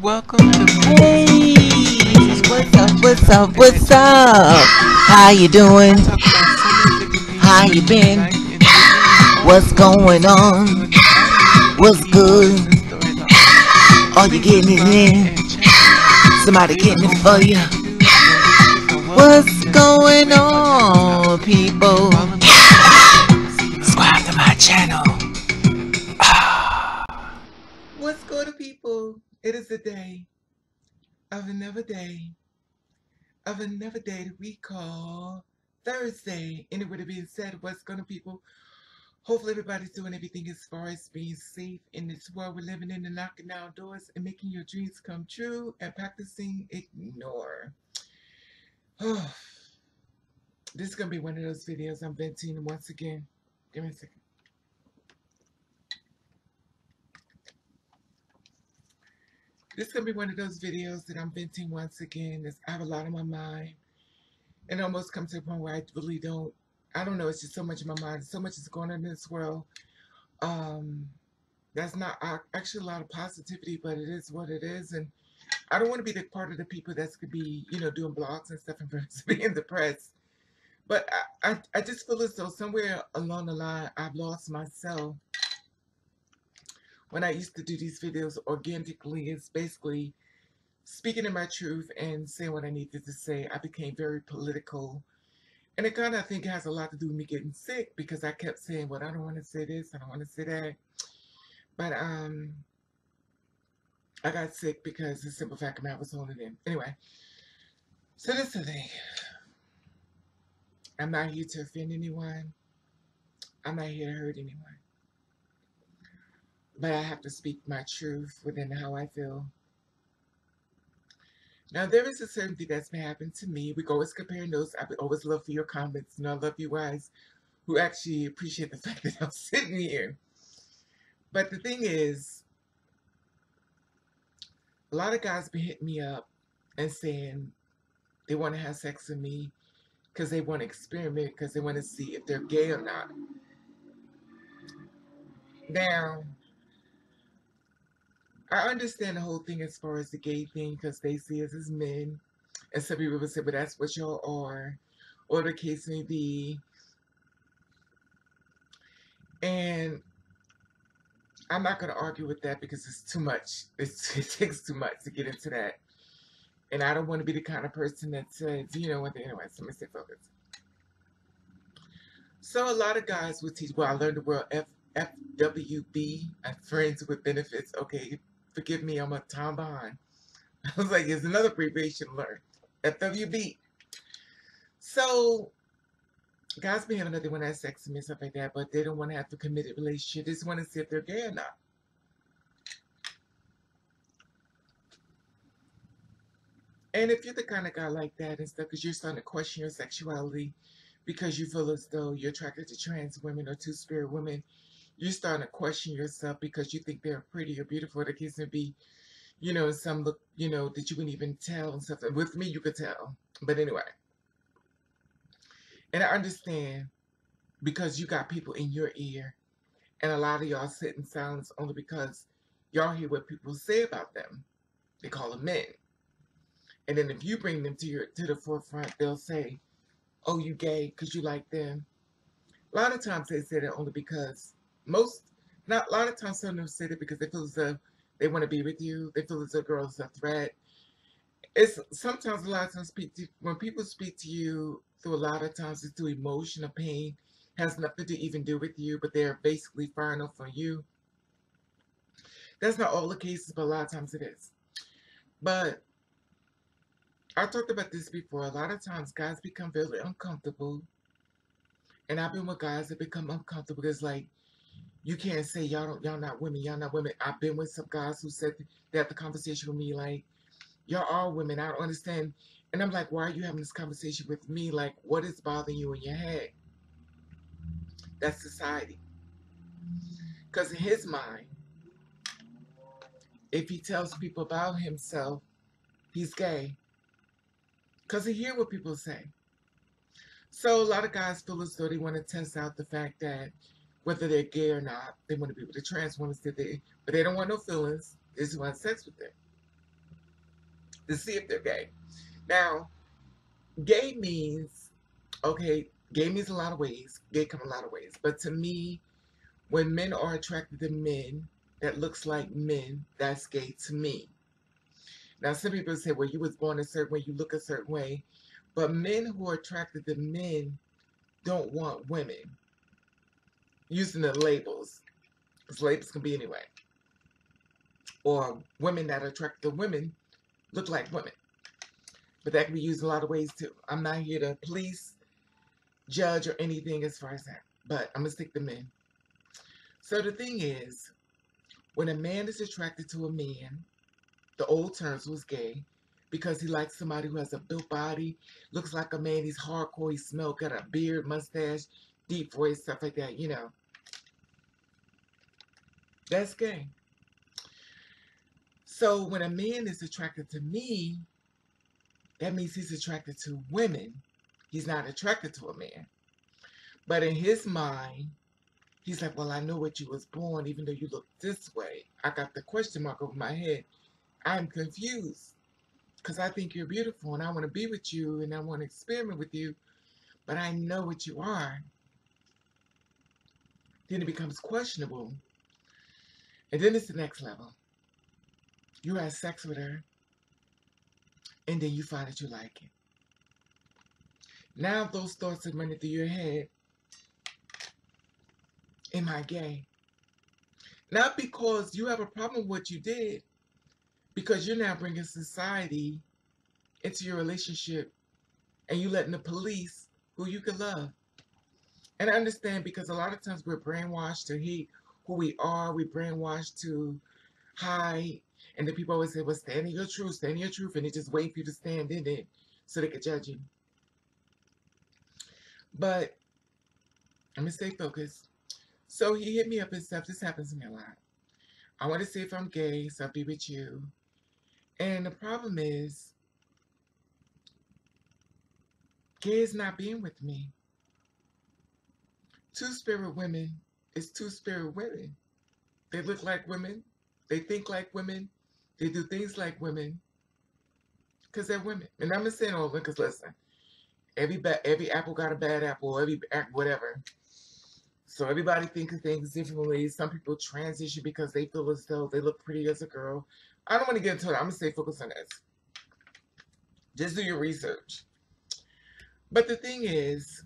Welcome to Hey, what's up? What's up? What's up? How you doing? talk about so many different things How you been? life and living. What's going on? What's good? Are you getting it in? Somebody getting it for you? What's going on, people? Subscribe to my channel. What's going on, people? It is the day of another day that we call Thursday. And it would have been said, what's going on, people? Hopefully everybody's doing everything as far as being safe in this world we're living in and knocking down doors and making your dreams come true and practicing ignore. Oh, this is going to be one of those videos I'm venting once again. Give me a second. This is going to be one of those videos that I'm venting once again. I have a lot on my mind. And it almost comes to a point where I really don't, I don't know, it's just so much in my mind. So much is going on in this world. That's not actually a lot of positivity, but it is what it is. And I don't want to be the part of the people that's going to be, doing blogs and stuff and being depressed. But I just feel as though somewhere along the line, I've lost myself. When I used to do these videos organically, it's basically speaking in my truth and saying what I needed to say. I became very political. And it kind of, I think, has a lot to do with me getting sick because I kept saying, well, I don't want to say this, I don't want to say that. But I got sick because the simple fact of I was holding in. Anyway, so this is the thing. I'm not here to offend anyone. I'm not here to hurt anyone. But I have to speak my truth within how I feel. Now, there is a certain thing that's been happening to me. We go always compare notes. I would always love for your comments. And I love you guys who actually appreciate the fact that I'm sitting here. But the thing is, a lot of guys been hitting me up and saying they want to have sex with me because they want to experiment, because they want to see if they're gay or not. Now, I understand the whole thing as far as the gay thing because they see us as men. And some people will say, well, that's what y'all are, or the case may be. And I'm not going to argue with that because it's too much. It takes too much to get into that. And I don't want to be the kind of person that says, anyway, let me stay focused. So a lot of guys will teach, well, I learned the word FWB, friends with benefits. Okay, forgive me, I'm a time behind. I was like, it's another abbreviation to learn. FWB. So guys be having that they want to have sex with me and stuff like that, but they don't want to have a committed relationship. They just want to see if they're gay or not. And if you're the kind of guy like that and stuff, because you're starting to question your sexuality because you feel as though you're attracted to trans women or two-spirit women, you're starting to question yourself because you think they're pretty or beautiful. The case may be, some look, that you wouldn't even tell and stuff. With me, you could tell. But anyway. And I understand because you got people in your ear and a lot of y'all sit in silence only because y'all hear what people say about them. They call them men. And then if you bring them to the forefront, they'll say, oh, you gay because you like them. A lot of times they say that only because not a lot of times some of them say that because they feel as though they want to be with you. They feel as though girls are a threat. It's sometimes a lot of times when people speak to you through a lot of times it's through emotional pain, has nothing to even do with you, but they're basically firing off on you. That's not all the cases, but a lot of times it is. But I talked about this before. A lot of times guys become very uncomfortable. And I've been with guys that become uncomfortable because like you can't say y'all not women, y'all not women. I've been with some guys who said they had the conversation with me like, y'all are women, I don't understand. And I'm like, why are you having this conversation with me? Like, what is bothering you in your head? That's society. Because in his mind, if he tells people about himself, he's gay. Because he hear what people say. So a lot of guys feel as though they want to test out the fact that whether they're gay or not, they want to be with a trans woman, but they don't want no feelings. They just want sex with them. to see if they're gay. Now, gay means, okay, gay means a lot of ways. Gay come a lot of ways. But to me, when men are attracted to men that looks like men, that's gay to me. Now, some people say, well, you was born a certain way, you look a certain way. But men who are attracted to men don't want women. Using the labels, because labels can be anyway. Or women that are attracted to women look like women. But that can be used in a lot of ways too. I'm not here to police, judge, or anything as far as that. But I'm going to stick to men. So the thing is, when a man is attracted to a man, the old terms was gay, because he likes somebody who has a built body, looks like a man, he's hardcore, he smells, got a beard, mustache, deep voice, stuff like that, you know. That's gay. So when a man is attracted to me, that means he's attracted to women. He's not attracted to a man. But in his mind, he's like, well, I know what you was born, even though you look this way. I got the question mark over my head. I'm confused because I think you're beautiful and I want to be with you and I want to experiment with you, but I know what you are. Then it becomes questionable. And then it's the next level. You have sex with her and then you find that you like it. Now those thoughts are running through your head. Am I gay? Not because you have a problem with what you did, because you're now bringing society into your relationship and you letting the police who you can love. And I understand, because a lot of times we're brainwashed to hate who we are. We're brainwashed to hide. And then people always say, well, stand in your truth, stand in your truth. And they just wait for you to stand in it so they can judge you. But I'm going to stay focused. So he hit me up and stuff. This happens to me a lot. I want to see if I'm gay, so I'll be with you. And the problem is, gay is not being with me. Two-spirit women is two-spirit women. They look like women. They think like women. They do things like women. Because they're women. And I'm not saying all of them, because listen, every apple got a bad apple, every whatever. So everybody thinks of things differently. Some people transition because they feel as though they look pretty as a girl. I don't want to get into it. I'm going to stay focused on this. Just do your research. But the thing is,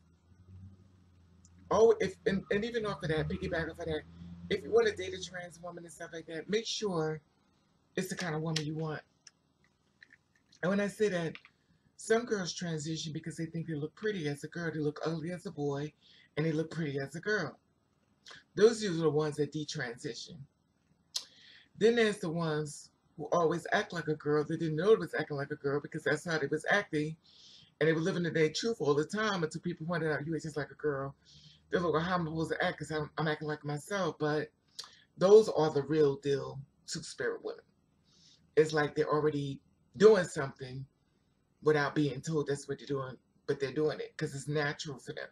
and even off of that, piggyback off of that, if you want to date a trans woman and stuff like that, make sure it's the kind of woman you want. And when I say that, some girls transition because they think they look pretty as a girl, they look ugly as a boy, and they look pretty as a girl. Those are the ones that detransition. Then there's the ones who always act like a girl. They didn't know it was acting like a girl because that's how they was acting, and they were living in their truth all the time until people pointed out, you ain't just like a girl. They're like, well, how am I supposed to act? Because I'm acting like myself. But those are the real deal two-spirit women. It's like they're already doing something without being told that's what they're doing, but they're doing it because it's natural for them.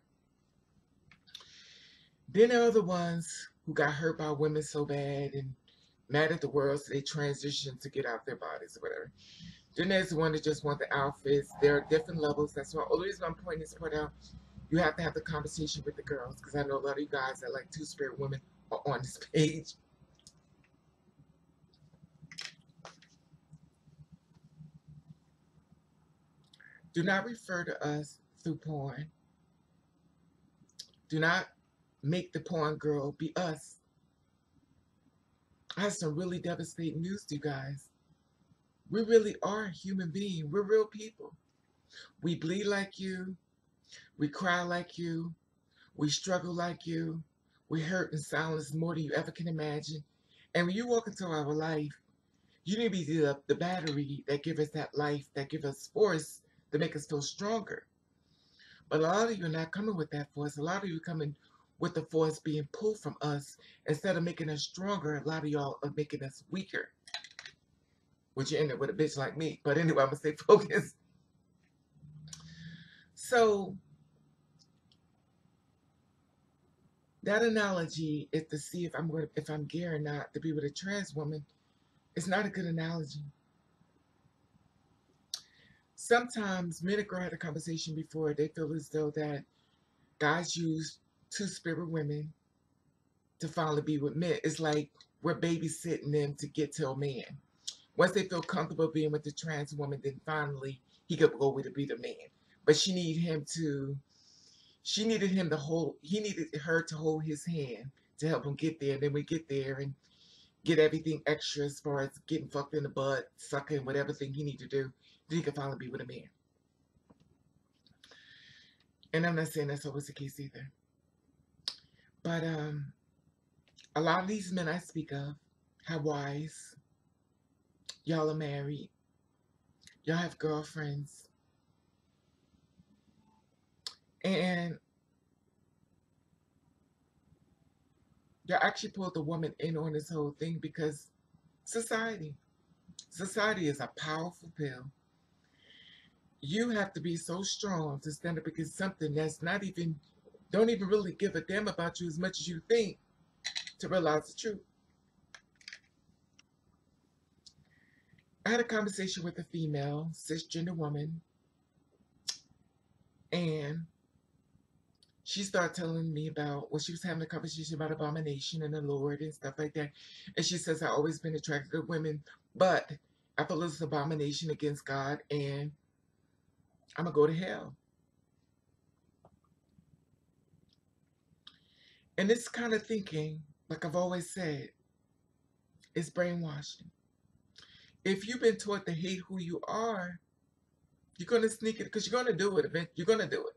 Then there are the ones who got hurt by women so bad and mad at the world, so they transition to get out their bodies or whatever. Then there's the one that just want the outfits. There are different levels. That's why the only reason I'm pointing this part out, you have to have the conversation with the girls, because I know a lot of you guys that like two-spirit women are on this page. Do not refer to us through porn. Do not make the porn girl be us. I have some really devastating news to you guys. We really are human beings. We're real people. We bleed like you. We cry like you. We struggle like you. We hurt in silence more than you ever can imagine. And when you walk into our life, you need to be the battery that gives us that life, that gives us force to make us feel stronger. But a lot of you are not coming with that force. A lot of you are coming with the force being pulled from us. Instead of making us stronger, a lot of y'all are making us weaker. Which you end up with a bitch like me. But anyway, I'm going to stay focused. So, that analogy is to see if I'm gay or not to be with a trans woman. It's not a good analogy. sometimes men and girl had a conversation before. They feel as though that guys use two-spirit women to finally be with men. It's like we're babysitting them to get to a man. Once they feel comfortable being with the trans woman, then finally he could go with to be the man. But she needed him to. She needed him to hold. He needed her to hold his hand to help him get there. And then we get there and get everything extra as far as getting fucked in the butt, sucking, whatever thing he need to do. Then he could finally be with a man. And I'm not saying that's always the case either. But a lot of these men I speak of have wives. Y'all are married. Y'all have girlfriends. And y'all actually pulled the woman in on this whole thing because society is a powerful pill. You have to be so strong to stand up against something that's not even, don't even really give a damn about you as much as you think to realize the truth. I had a conversation with a female, cisgender woman, and she started telling me about, well, she was having a conversation about abomination and the Lord and stuff like that. And she says, I've always been attracted to women, but I feel it's abomination against God and I'm going to go to hell. And this kind of thinking, like I've always said, is brainwashing. If you've been taught to hate who you are, you're going to sneak it because you're going to do it. You're going to do it.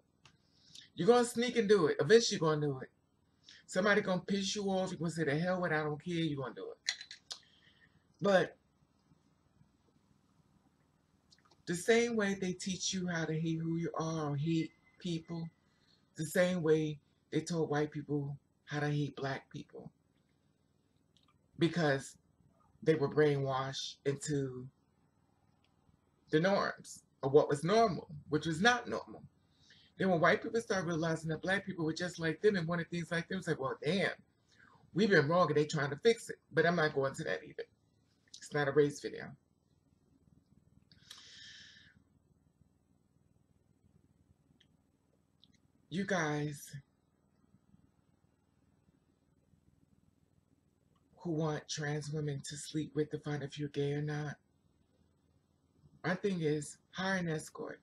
You're going to sneak and do it. Eventually you're going to do it. Somebody going to piss you off. You're going to say, the hell with it, I don't care. You're going to do it. But the same way they teach you how to hate who you are or hate people, the same way they told white people how to hate black people. Because they were brainwashed into the norms of what was normal, which was not normal. Then when white people started realizing that black people were just like them and wanted things like them, it's like, well, damn, we've been wrong and they trying to fix it. But I'm not going to that either. It's not a race video. You guys who want trans women to sleep with to find if you're gay or not, my thing is hire an escort.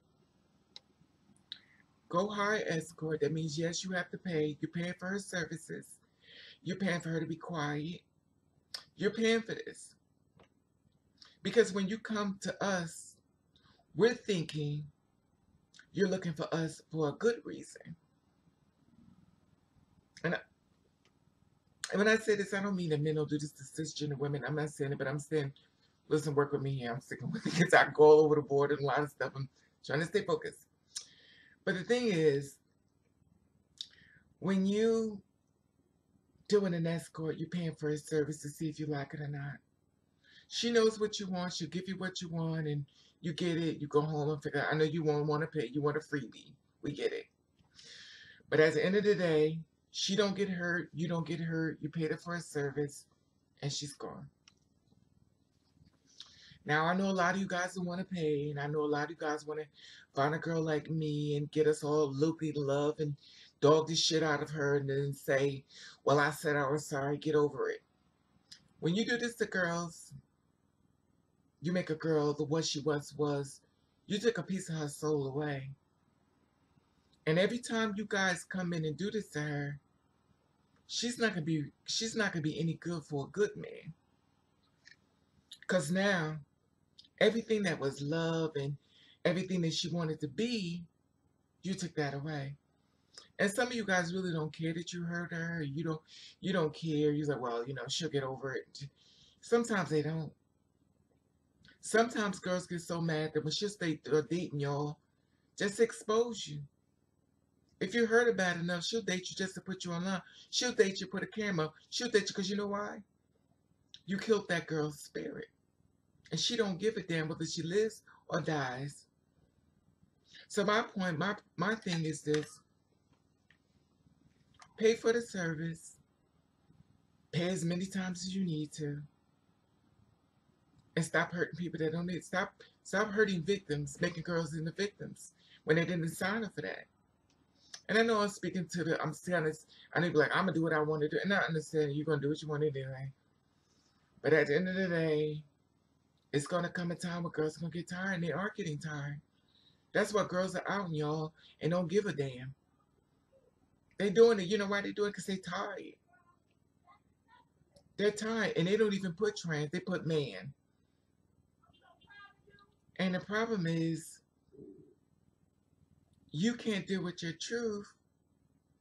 Go hire an escort. That means, yes, you have to pay. You're paying for her services. You're paying for her to be quiet. You're paying for this. Because when you come to us, we're thinking you're looking for us for a good reason. And when I say this, I don't mean that men don't do this to cisgender women. I'm not saying it, but I'm saying, listen, work with me here. I'm sticking with it because I go all over the board and a lot of stuff. I'm trying to stay focused. But the thing is, when you doing an escort, you're paying for a service to see if you like it or not. She knows what you want. She'll give you what you want, and you get it. You go home and figure out, I know you won't want to pay. You want a freebie. We get it. But at the end of the day, she don't get hurt. You don't get hurt. You paid her for a service, and she's gone. Now, I know a lot of you guys don't want to pay, and I know a lot of you guys want to find a girl like me and get us all loopy love and dog the shit out of her and then say, well, I said I was sorry, get over it. When you do this to girls, you make a girl the what she once was. You took a piece of her soul away. And every time you guys come in and do this to her, she's not gonna be any good for a good man. Cause now everything that was love and everything that she wanted to be, you took that away. And some of you guys really don't care that you hurt her. You don't care. You're like, well, she'll get over it. Sometimes they don't. Sometimes girls get so mad that when she'll stay dating y'all, just expose you. If you hurt her bad enough, she'll date you just to put you online. She'll date you, put a camera. She'll date you because you know why? You killed that girl's spirit. And she don't give a damn whether she lives or dies. So my point, my thing is this. Pay for the service. Pay as many times as you need to. and stop hurting people that don't need. Stop hurting victims, making girls into victims when they didn't sign up for that. And I know I'm speaking to the. I'm saying this. I need to be like, I'm gonna do what I want to do, and I understand you're gonna do what you want to do anyway. But at the end of the day, it's gonna come a time where girls are gonna get tired, and they are getting tired. That's why girls are out, y'all, and don't give a damn. They doing it. You know why they doing it? Because they tired. They're tired, and they don't even put trans. They put man. And the problem is, you can't deal with your truth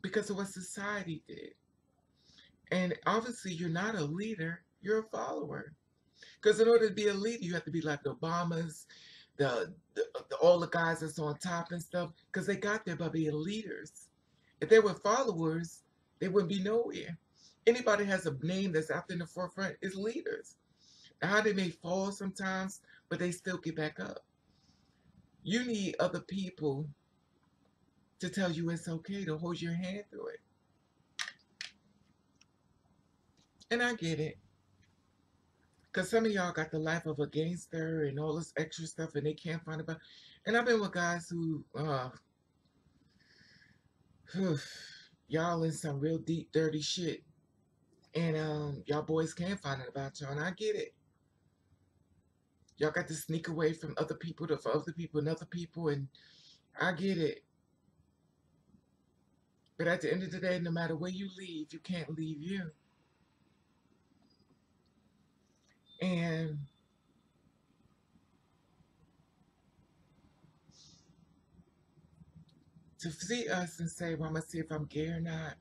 because of what society did. And obviously, you're not a leader. You're a follower. Because in order to be a leader, you have to be like the Obamas, all the guys that's on top and stuff. Because they got there by being leaders. If they were followers, they wouldn't be nowhere. Anybody has a name that's out there in the forefront is leaders. Now, how they may fall sometimes, but they still get back up. You need other people to tell you it's okay, to hold your hand through it. And I get it. Because some of y'all got the life of a gangster and all this extra stuff and they can't find it. And I've been with guys who, y'all in some real deep, dirty shit. And y'all boys can't find it about y'all. And I get it. Y'all got to sneak away from other people to for other people and other people. And I get it. But at the end of the day, no matter where you leave, you can't leave you. And to see us and say, well, I'm going to see if I'm gay or not,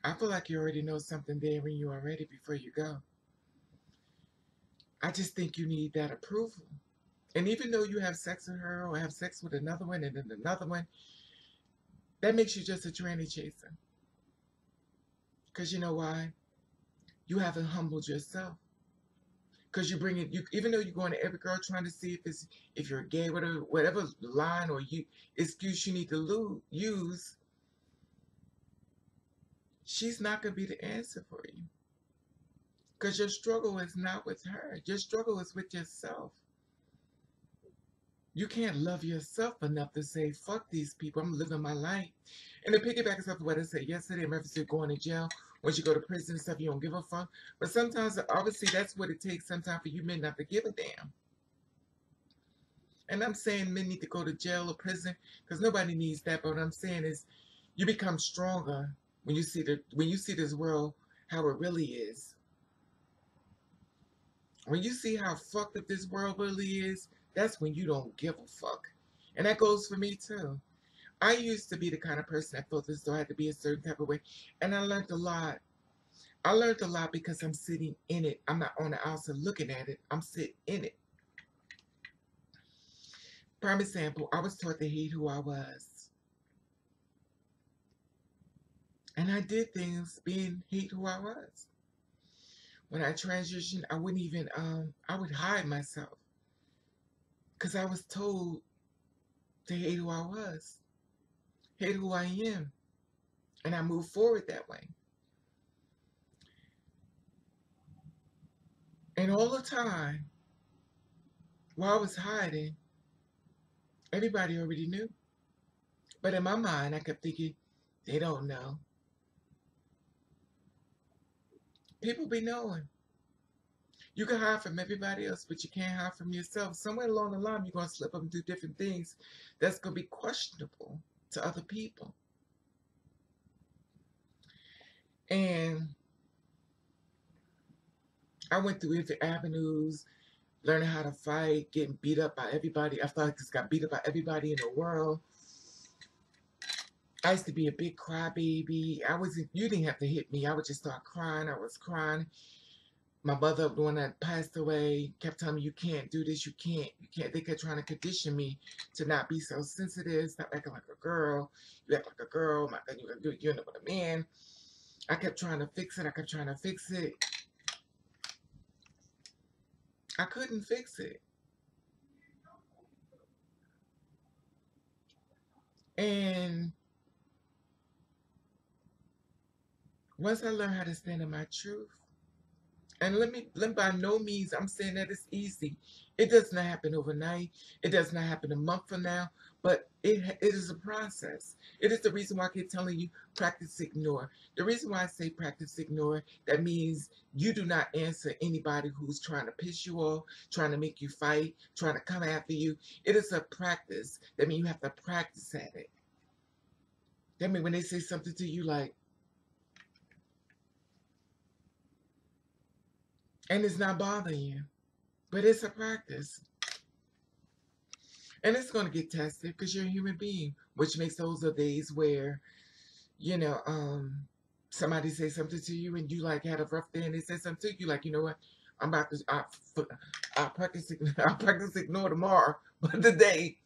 I feel like you already know something there in you already before you go. I just think you need that approval. And even though you have sex with her or have sex with another one and then another one, that makes you just a tranny chaser. Because you know why? You haven't humbled yourself. Because you bring it, you even though you're going to every girl trying to see if you're gay, whatever line or excuse you need to use, she's not going to be the answer for you. Because your struggle is not with her. Your struggle is with yourself. You can't love yourself enough to say, fuck these people, I'm living my life. And to piggyback off of what I said yesterday, in reference to going to jail, once you go to prison and stuff, you don't give a fuck. But sometimes, obviously, that's what it takes sometimes for you men not to give a damn. And I'm saying men need to go to jail or prison because nobody needs that. But what I'm saying is you become stronger when you see this world how it really is. When you see how fucked up this world really is, that's when you don't give a fuck. And that goes for me too. I used to be the kind of person that felt as though I had to be a certain type of way. And I learned a lot. I learned a lot because I'm sitting in it. I'm not on the outside looking at it. I'm sitting in it. Prime example, I was taught to hate who I was. And I did things being hate who I was. When I transitioned, I wouldn't even, I would hide myself. Because I was told to hate who I was. Hate who I am. And I moved forward that way. And all the time, while I was hiding, everybody already knew. But in my mind, I kept thinking, they don't know. People be knowing. You can hide from everybody else, but you can't hide from yourself. Somewhere along the line, you're going to slip up and do different things that's going to be questionable to other people. And I went through different avenues, learning how to fight, getting beat up by everybody. I thought I just got beat up by everybody in the world. I used to be a big crybaby. You didn't have to hit me. I would just start crying. I was crying. My mother, the one that passed away, kept telling me, you can't do this, you can't. They kept trying to condition me to not be so sensitive, stop acting like a girl. You act like a girl, my God, you end up with a man. I kept trying to fix it. I couldn't fix it. And once I learned how to stand in my truth, And let by no means I'm saying that it's easy. It does not happen overnight. It does not happen a month from now. But it is a process. It is the reason why I keep telling you practice ignore. The reason why I say practice ignore, that means you do not answer anybody who's trying to piss you off, trying to make you fight, trying to come after you. It is a practice. That means you have to practice at it. That means when they say something to you like, and it's not bothering you, but it's a practice. And it's going to get tested because you're a human being, which makes those the days where, you know, somebody say something to you and you like had a rough day and they say something to you like, you know what, I'm about to, I'll practice, I'll practice ignore tomorrow, but today,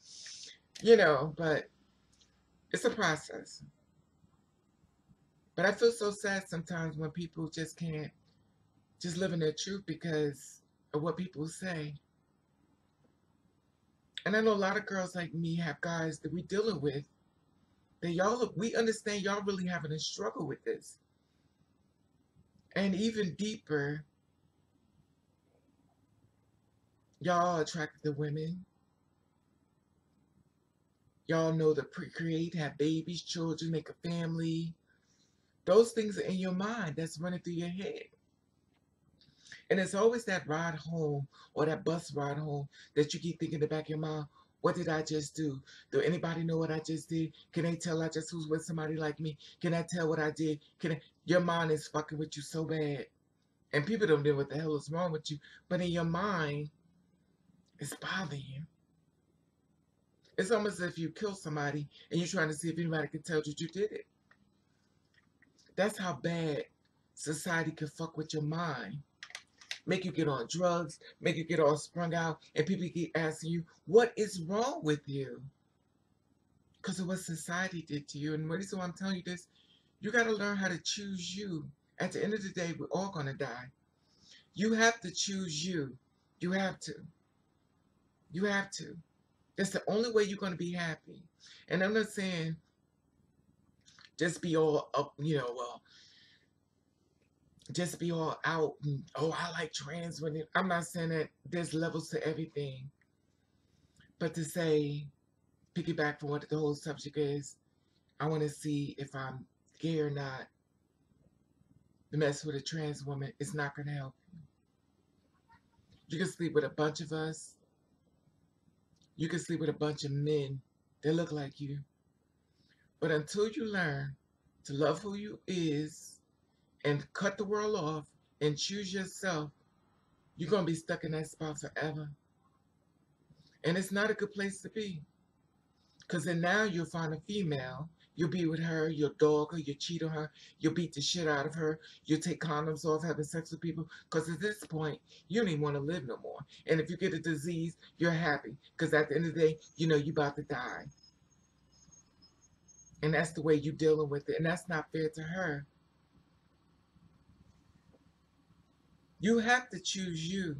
you know, but it's a process. But I feel so sad sometimes when people just can't just live in their truth because of what people say. And I know a lot of girls like me have guys that we dealing with that we understand y'all really having a struggle with this. And even deeper, y'all attracted to women. Y'all know to procreate, have babies, children, make a family. Those things are in your mind. That's running through your head. And it's always that ride home or that bus ride home that you keep thinking in the back of your mind, what did I just do? Do anybody know what I just did? Can they tell I just was with somebody like me? Can I tell what I did? Your mind is fucking with you so bad. And people don't know what the hell is wrong with you. But in your mind, it's bothering you. It's almost as if you kill somebody and you're trying to see if anybody can tell you did it. That's how bad society can fuck with your mind. Make you get on drugs, make you get all sprung out, and people keep asking you, what is wrong with you? Because of what society did to you. And the reason why I'm telling you this, you got to learn how to choose you. At the end of the day, we're all going to die. You have to choose you. You have to. You have to. That's the only way you're going to be happy. And I'm not saying just be all up, well, just be all out and, oh, I like trans women. I'm not saying that there's levels to everything. But to say, piggyback from what the whole subject is, I want to see if I'm gay or not. To mess with a trans woman is not going to help you. You can sleep with a bunch of us. You can sleep with a bunch of men that look like you. But until you learn to love who you is and cut the world off and choose yourself, you're going to be stuck in that spot forever. And it's not a good place to be. Because then now you'll find a female, you'll be with her, you'll dog her, you'll cheat on her, you'll beat the shit out of her, you'll take condoms off having sex with people. Because at this point, you don't even want to live no more. And if you get a disease, you're happy. Because at the end of the day, you know you're about to die. And that's the way you're dealing with it. And that's not fair to her. You have to choose you.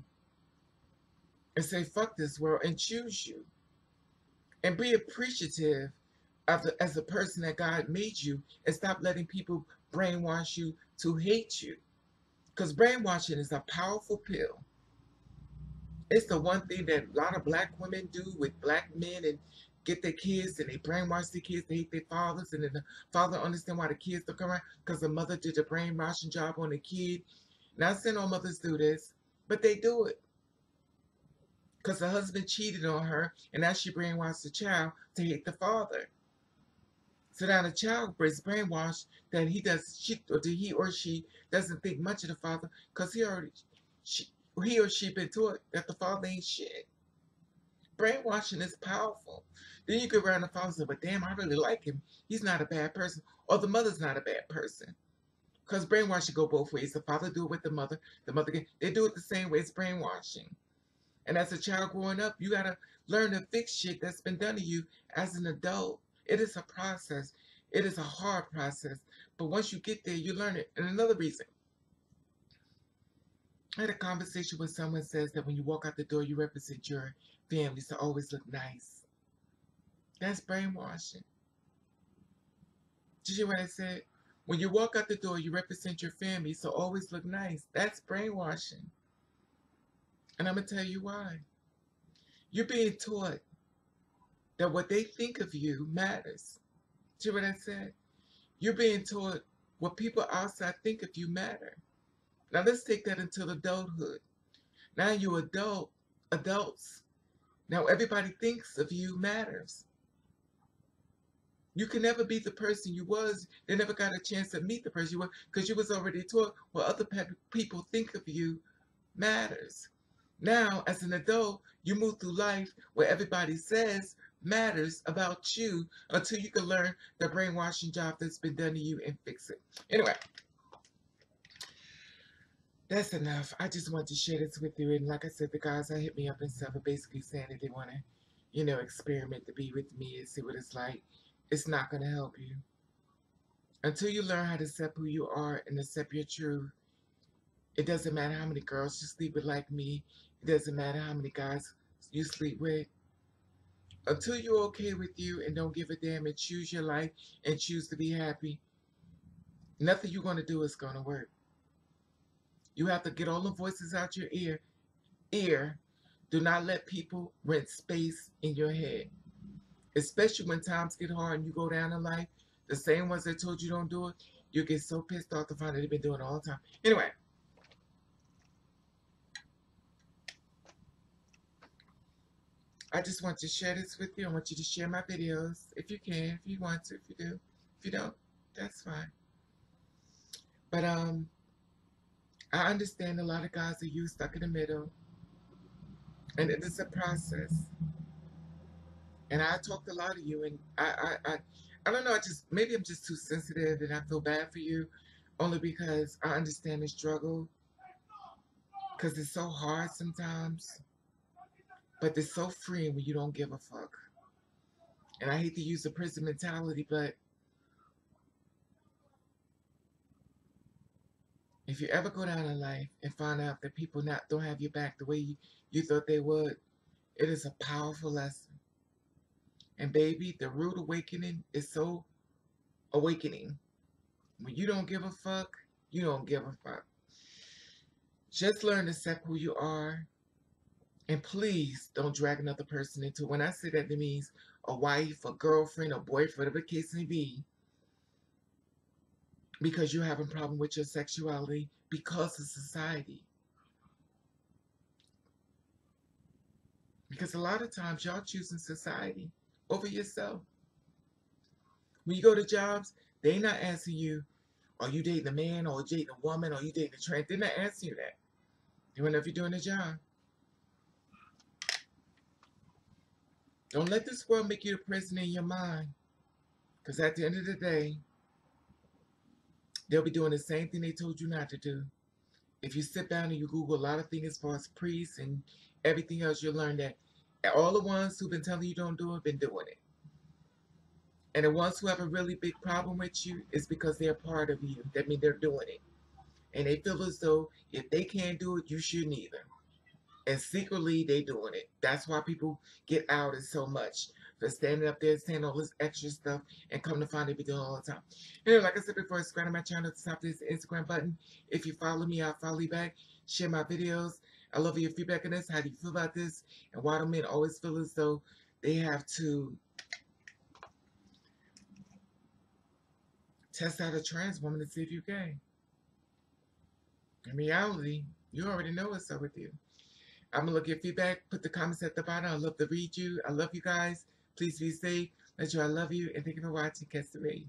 And say, fuck this world, and choose you. And be appreciative as a person that God made you, and stop letting people brainwash you to hate you. Because brainwashing is a powerful pill. It's the one thing that a lot of black women do with black men and get their kids and they brainwash their kids, they hate their fathers, and then the father understand why the kids don't come around because the mother did the brainwashing job on the kid. Not saying all mothers do this, but they do it. Because the husband cheated on her and now she brainwashed the child to hate the father. So now the child is brainwashed that he or she doesn't think much of the father because he or she been taught that the father ain't shit. Brainwashing is powerful. Then you go around the father and say, but damn, I really like him. He's not a bad person. Or the mother's not a bad person. Because brainwashing go both ways. The father do it with the mother. They do it the same way. It's brainwashing. And as a child growing up, you got to learn to fix shit that's been done to you as an adult. It is a process. It is a hard process. But once you get there, you learn it. And another reason, I had a conversation with someone who says that when you walk out the door, you represent your family, so always look nice. That's brainwashing. Did you hear what I said? When you walk out the door, you represent your family, so always look nice. That's brainwashing. And I'm going to tell you why. You're being taught that what they think of you matters. See what I said? You're being taught what people outside think of you matter. Now let's take that into adulthood. Now you're adults. Now everybody thinks of you matters. You can never be the person you was. They never got a chance to meet the person you were because you was already taught what other people think of you matters. Now, as an adult, you move through life where everybody says matters about you until you can learn the brainwashing job that's been done to you and fix it. Anyway, that's enough. I just wanted to share this with you. And like I said, the guys that hit me up and stuff are basically saying that they want to, experiment to be with me and see what it's like. It's not going to help you. Until you learn how to accept who you are and accept your truth, it doesn't matter how many girls you sleep with like me. It doesn't matter how many guys you sleep with. Until you're okay with you and don't give a damn and choose your life and choose to be happy, nothing you're going to do is going to work. You have to get all the voices out your ear. Do not let people rent space in your head. Especially when times get hard and you go down in life, the same ones that told you don't do it, you get so pissed off to find that they've been doing it all the time. Anyway, I just want to share this with you. I want you to share my videos if you can, if you want to, if you do. If you don't, that's fine. But I understand a lot of guys are you stuck in the middle, and it is a process. And I talked to a lot of you, and I don't know. Maybe I'm just too sensitive, and I feel bad for you, only because I understand the struggle, because it's so hard sometimes, but it's so freeing when you don't give a fuck. And I hate to use the prison mentality, but if you ever go down in life and find out that people don't have your back the way you thought they would, it is a powerful lesson. And baby, the rude awakening is so awakening. When you don't give a fuck, you don't give a fuck. Just learn to accept who you are. And please don't drag another person into it. When I say that, it means a wife, a girlfriend, a boyfriend, whatever the case may be. Because you're having a problem with your sexuality because of society. Because a lot of times y'all choosing society over yourself. When you go to jobs, they not asking you, are you dating a man, or dating a woman, or you dating a trans? They're not asking you that. They want to know if you're doing a job. Don't let this world make you the prisoner in your mind. Because at the end of the day, they'll be doing the same thing they told you not to do. If you sit down and you Google a lot of things as far as priests and everything else, you'll learn that all the ones who've been telling you don't do it have been doing it. And the ones who have a really big problem with you is because they're part of you. That means they're doing it. And they feel as though if they can't do it, you shouldn't either. And secretly, they doing it. That's why people get outed so much. For standing up there saying all this extra stuff and come to find they be doing it all the time. Anyway, like I said before, subscribe to my channel at the top of this Instagram button. If you follow me, I'll follow you back. Share my videos. I love your feedback on this. How do you feel about this? And why do men always feel as though they have to test out a trans woman to see if you're gay? In reality, you already know what's up with you. I'm going to look at your feedback. Put the comments at the bottom. I love to read you. I love you guys. Please be safe. Let you I love you. And thank you for watching. Catch the rain.